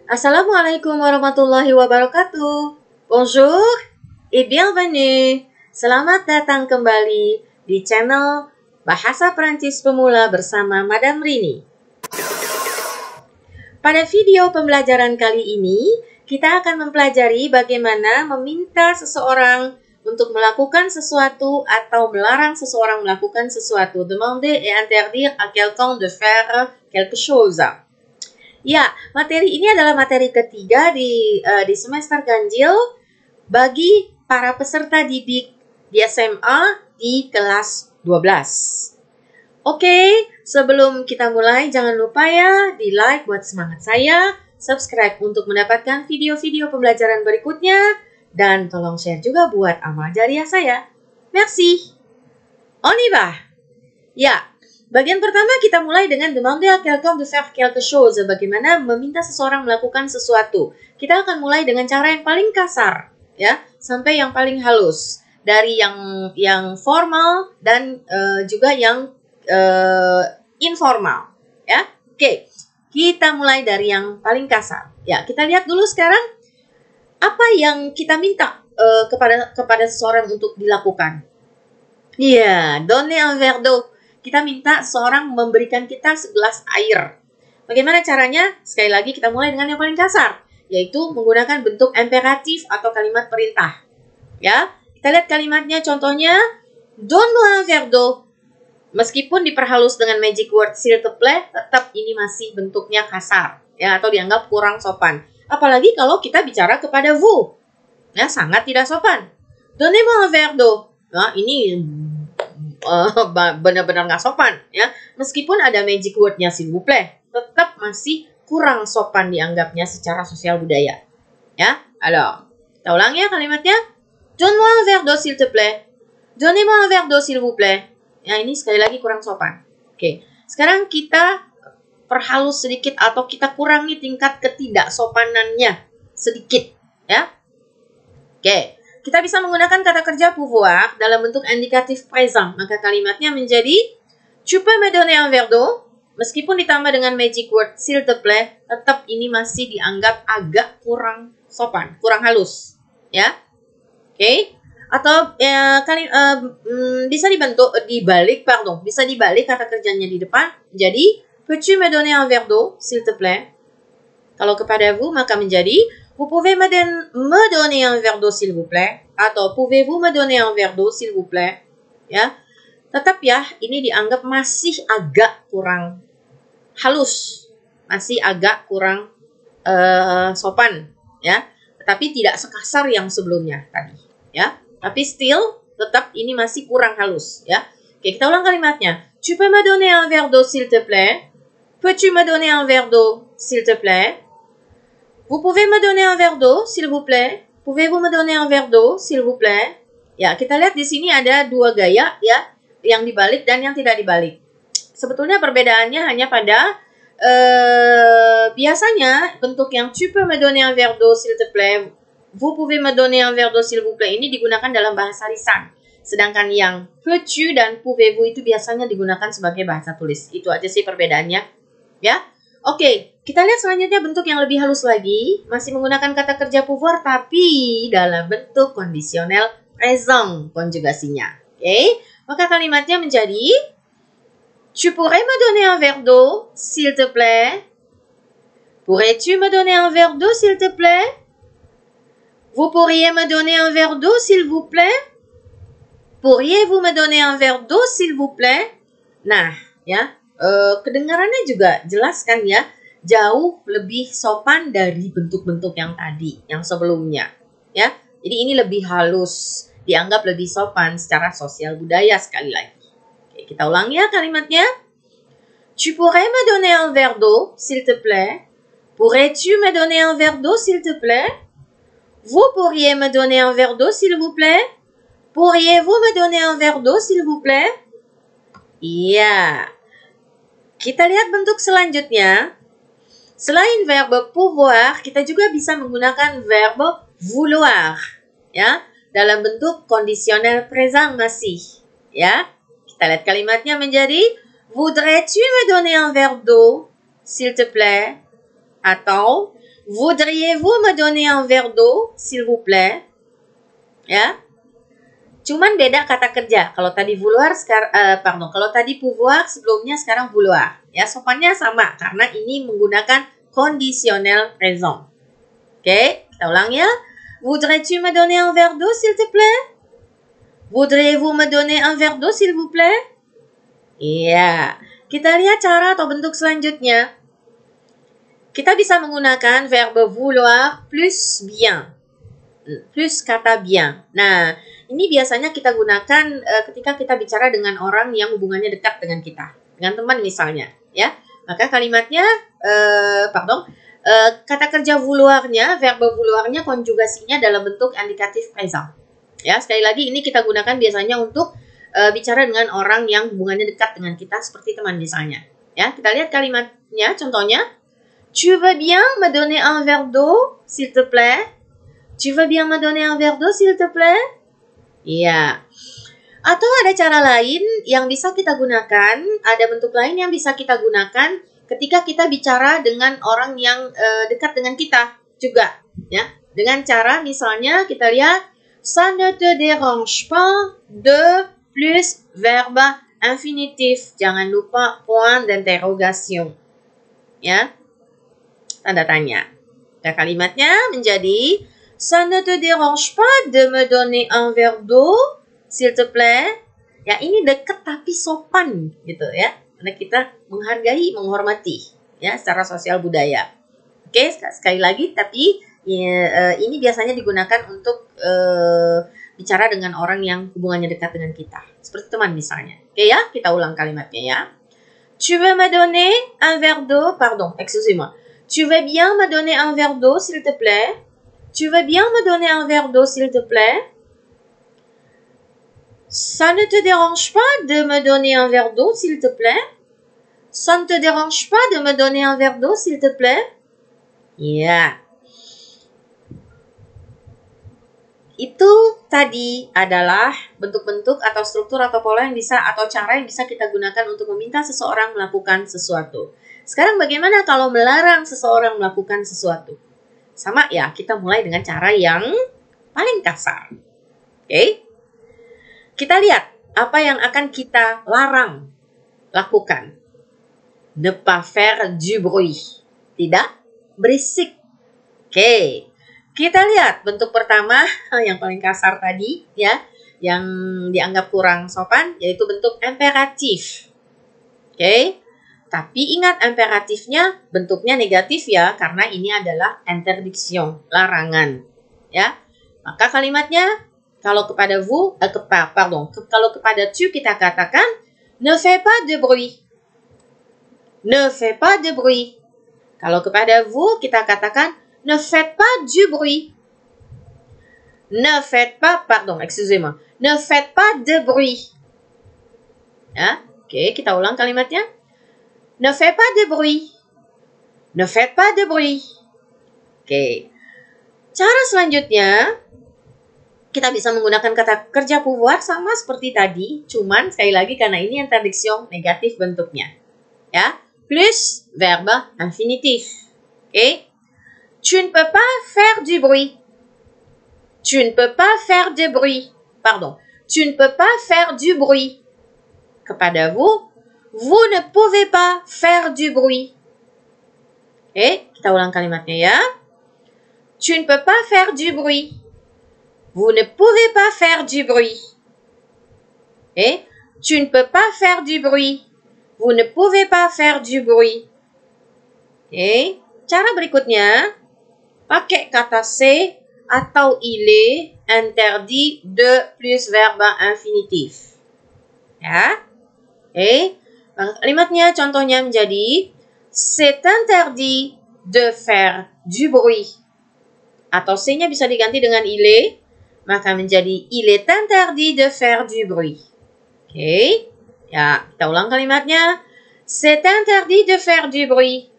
Assalamualaikum warahmatullahi wabarakatuh. Bonjour et bienvenue. Selamat datang kembali di channel Bahasa Perancis Pemula bersama Madam Rini. Pada video pembelajaran kali ini, kita akan mempelajari bagaimana meminta seseorang untuk melakukan sesuatu atau melarang seseorang melakukan sesuatu. Demander et interdire à quelqu'un de faire quelque chose. Ya, materi ini adalah materi ketiga di semester ganjil bagi para peserta didik di SMA di kelas 12. Oke, sebelum kita mulai jangan lupa ya di like buat semangat saya, subscribe untuk mendapatkan video-video pembelajaran berikutnya, dan tolong share juga buat amal jariah saya. Merci. On y va. Ya. Bagian pertama kita mulai dengan demander à quelqu'un de faire quelque chose. Bagaimana meminta seseorang melakukan sesuatu. Kita akan mulai dengan cara yang paling kasar, ya, sampai yang paling halus. Dari yang formal dan juga yang informal, ya. Oke, kita mulai dari yang paling kasar. Ya, kita lihat dulu sekarang apa yang kita minta kepada seseorang untuk dilakukan. Ya, donner un verre d'eau. Kita minta seseorang memberikan kita segelas air. Bagaimana caranya? Sekali lagi kita mulai dengan yang paling kasar, yaitu menggunakan bentuk imperatif atau kalimat perintah. Ya, kita lihat kalimatnya, contohnya, donne-moi un verre d'eau. Meskipun diperhalus dengan magic word s'il te plaît, tetap ini masih bentuknya kasar, ya, atau dianggap kurang sopan. Apalagi kalau kita bicara kepada vous, ya, sangat tidak sopan. Donnez-moi un verre d'eau. Nah, ini benar-benar nggak sopan, ya. Meskipun ada magic word-nya s'il vous plaît, tetap masih kurang sopan dianggapnya secara sosial budaya, ya. Alors, kita ulang ya kalimatnya. Donne-moi un verre d'eau s'il te plaît. Donnez-moi un verre d'eau s'il vous plaît. Ya, ini sekali lagi kurang sopan. Oke, sekarang kita perhalus sedikit atau kita kurangi tingkat ketidaksopanannya sedikit, ya. Oke. Kita bisa menggunakan kata kerja pouvoir dalam bentuk indikatif présent. Maka kalimatnya menjadi tu peux me donner un verre d'eau. Meskipun ditambah dengan magic word s'il te plaît, tetap ini masih dianggap agak kurang sopan, kurang halus, ya. Oke. Atau bisa bisa dibalik kata kerjanya di depan. Jadi peux-tu me donner un verre d'eau s'il te plaît? Kalau kepada vous maka menjadi vous pouvez me donner un verre d'eau s'il vous plaît, atau pouvez-vous me donner un verre d'eau s'il vous plaît, ya. Tetap ya, ini dianggap masih agak kurang halus, masih agak kurang sopan, ya. Tetapi tidak sekasar yang sebelumnya tadi, ya. Tapi still tetap ini masih kurang halus, ya. Oke, kita ulang kalimatnya. Tu peux me donner un verre d'eau s'il te plaît? Peux-tu me donner un verre d'eau s'il te plaît? Vous pouvez me donner un verre d'eau, s'il vous plaît? Pouvez-vous me donner un verre d'eau, s'il vous plaît? Ya, kita lihat di sini ada dua gaya, ya, yang dibalik dan yang tidak dibalik. Sebetulnya perbedaannya hanya pada biasanya bentuk yang tu peux me donner un verre d'eau, s'il te plaît, vous pouvez me donner un verre d'eau, s'il vous plaît, ini digunakan dalam bahasa lisan. Sedangkan yang peux-tu dan pouvez-vous itu biasanya digunakan sebagai bahasa tulis. Itu aja sih perbedaannya, ya. Oke, kita lihat selanjutnya bentuk yang lebih halus lagi. Masih menggunakan kata kerja pouvoir tapi dalam bentuk kondisional présent konjugasinya. Oke, maka kalimatnya menjadi tu pourrais me donner un verre d'eau, s'il te plaît? Pourrais-tu me donner un verre d'eau, s'il te plaît? Vous pourriez me donner un verre d'eau, s'il vous plaît? Pourriez-vous me donner un verre d'eau, s'il vous plaît? Nah, ya. Kedengarannya juga jelas kan ya, jauh lebih sopan dari bentuk-bentuk yang tadi, yang sebelumnya, ya. Jadi ini lebih halus, dianggap lebih sopan secara sosial budaya sekali lagi. Oke, kita ulang ya kalimatnya. Tu pourrais me donner un verre d'eau, s'il te plaît? Pourrais-tu me donner un verre d'eau, s'il te plaît? Vous pourriez me donner un verre d'eau, s'il vous plaît? Pourriez-vous me donner un verre d'eau, s'il vous plaît? Iya. Kita lihat bentuk selanjutnya. Selain verbe pouvoir, kita juga bisa menggunakan verbe vouloir, ya, dalam bentuk kondisional présent masih, ya. Kita lihat kalimatnya menjadi voudrais-tu me donner un verre d'eau, s'il te plaît? Atau Voudriez-vous me donner un verre d'eau, s'il vous plaît? Ya. Cuman beda kata kerja. Kalau tadi vouloir, kalau tadi pouvoir, sebelumnya sekarang vouloir. Ya, sopannya sama karena ini menggunakan conditionnel présent. Oke, kita ulang ya. Voudrais-tu me donner un verre d'eau, s'il te plaît? Voudriez-vous me donner un verre d'eau, s'il vous plaît? Iya. Kita lihat cara atau bentuk selanjutnya. Kita bisa menggunakan verbe vouloir plus bien. Plus kata bien. Nah, ini biasanya kita gunakan ketika kita bicara dengan orang yang hubungannya dekat dengan kita. Dengan teman misalnya. Ya. Maka kalimatnya, kata kerja vouloirnya, verbe vouloirnya konjugasinya dalam bentuk indikatif présent. Ya, sekali lagi ini kita gunakan biasanya untuk bicara dengan orang yang hubungannya dekat dengan kita seperti teman misalnya. Ya, kita lihat kalimatnya, contohnya. Tu veux bien me donner un verre d'eau, s'il te plaît? Tu veux bien me donner un verre d'eau, s'il te plaît? Iya. Atau ada cara lain yang bisa kita gunakan, ada bentuk lain yang bisa kita gunakan ketika kita bicara dengan orang yang dekat dengan kita juga, ya. Dengan cara misalnya kita lihat ça ne te dérange pas de plus verbe infinitif. Jangan lupa point d'interrogation. Ya. Tanda tanya. Dan kalimatnya menjadi ça ne te dérange pas de me donner un verre d'eau, s'il te plaît. Ya, ini dekat tapi sopan gitu ya. Karena kita menghargai, menghormati ya secara sosial budaya. Oke, sekali lagi tapi ya, ini biasanya digunakan untuk bicara dengan orang yang hubungannya dekat dengan kita. Seperti teman misalnya. Oke ya, kita ulang kalimatnya ya. Tu veux me donner un verre d'eau? Pardon, excusez-moi. Tu veux bien me donner un verre d'eau, s'il te plaît? Tu veux bien me donner un verre d'eau, s'il te plaît? Ça ne te dérange pas de me donner un verre d'eau, s'il te plaît? Ça ne te dérange pas de me donner un verre d'eau, s'il te plaît? Ya. Itu tadi adalah bentuk-bentuk atau struktur atau pola yang bisa atau cara yang bisa kita gunakan untuk meminta seseorang melakukan sesuatu. Sekarang bagaimana kalau melarang seseorang melakukan sesuatu? Sama ya, kita mulai dengan cara yang paling kasar. Oke? Kita lihat apa yang akan kita larang lakukan. Ne pas faire du bruit. Tidak berisik. Oke. Kita lihat bentuk pertama yang paling kasar tadi ya, yang dianggap kurang sopan yaitu bentuk imperatif. Oke. Tapi ingat imperatifnya bentuknya negatif ya karena ini adalah interdiction, larangan. Ya. Maka kalimatnya kalau kepada vous kalau kepada tu kita katakan ne fais pas de bruit. Ne fais pas de bruit. Kalau kepada vous kita katakan ne faites pas du bruit. Ne faites pas, excusez-moi. Ne faites pas de bruit. Ya, oke, kita ulang kalimatnya. Ne faites pas de bruit. Ne faites pas de bruit. Oke. Cara selanjutnya, kita bisa menggunakan kata kerja pouvoir sama seperti tadi, cuman sekali lagi karena ini interdiction negatif bentuknya. Ya, plus verbe infinitif. Oke. Tu ne peux pas faire du bruit. Tu ne peux pas faire de bruit. Tu ne peux pas faire du bruit. Kepada vous, vous ne pouvez pas faire du bruit. Oke, kita ulang kalimatnya ya. Tu ne peux pas faire du bruit. Vous ne pouvez pas faire du bruit. Oke, tu ne peux pas faire du bruit. Vous ne pouvez pas faire du bruit. Oke, cara berikutnya pakai kata c'est atau il est interdit de plus verbe infinitif. Ya. Oke. Kalimatnya contohnya menjadi c'est interdit de faire du bruit. Atau c'est-nya bisa diganti dengan il est, maka menjadi il est interdit de faire du bruit. Oke. Ya, kita ulang kalimatnya. C'est interdit de faire du bruit.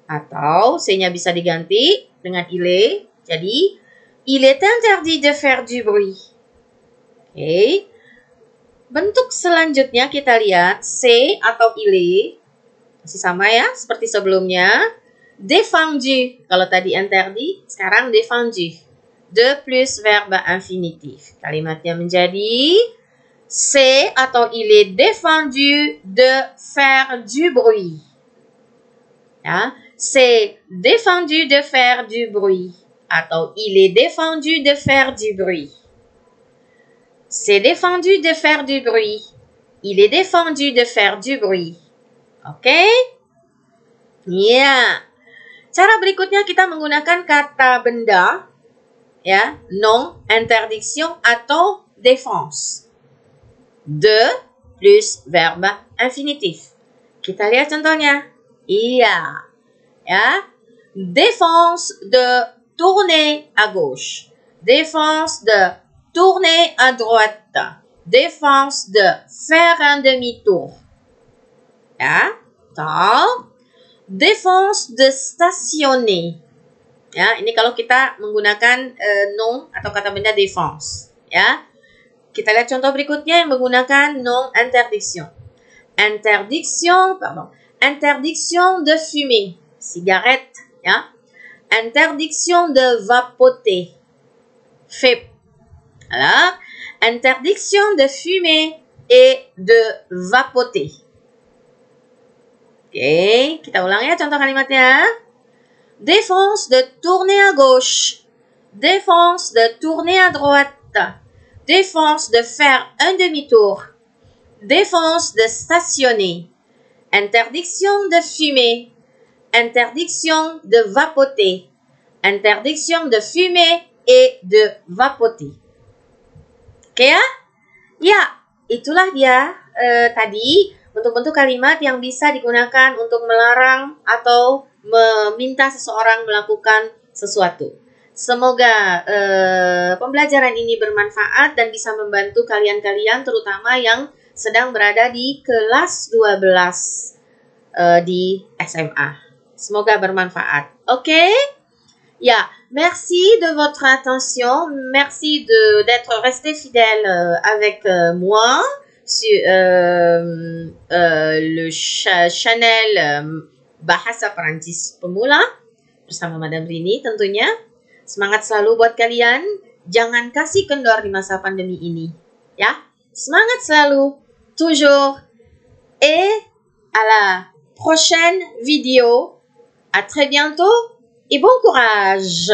Atau c'est-nya bisa diganti dengan il est. Jadi, il est interdit de faire du bruit. Oke. Bentuk selanjutnya kita lihat c'est atau il est. Masih sama ya, seperti sebelumnya. Défendu. Kalau tadi interdit, sekarang défendu. De plus verbe infinitif. Kalimatnya menjadi c'est atau il est défendu de faire du bruit. Ya, c'est défendu de faire du bruit. Atau il est défendu de faire du bruit. C'est défendu de faire du bruit. Il est défendu de faire du bruit. Oke? Ya. Cara berikutnya kita menggunakan kata benda, ya, nom, interdiction atau défense. De plus verbe infinitif. Kita lihat contohnya. Iya. Ya. Défense de tourner à gauche. Défense de tourner à droite. Défense de faire un demi-tour. Ya. Atau défense de stationner. Ya, ini kalau kita menggunakan nom atau kata benda défense. Ya. Kita lihat contoh berikutnya yang menggunakan nom interdiction. Interdiction de fumer, cigarette, ya. Interdiction de vapoter, vape. Alors, interdiction de fumer et de vapoter. Oke, kita ulang ya contoh kalimatnya. Défense de tourner à gauche. Défense de tourner à droite. Défense de faire un demi-tour. Défense de stationner. Interdiction de fumer. Interdiction de vapoter. Interdiction de fumer et de vapoter. Oke ya? Ya, itulah dia tadi bentuk-bentuk kalimat yang bisa digunakan untuk melarang atau meminta seseorang melakukan sesuatu. Semoga pembelajaran ini bermanfaat dan bisa membantu kalian-kalian terutama yang sedang berada di kelas 12 di SMA. Semoga bermanfaat. Oke? Ya, merci de votre attention. Merci d'être resté fidèle avec moi sur le channel Bahasa Perancis Pemula bersama Madam Rini tentunya. Semangat selalu buat kalian. Jangan kasih kendor di masa pandemi ini. Ya, semangat selalu. Toujours. Et à la prochaine vidéo. À très bientôt et bon courage.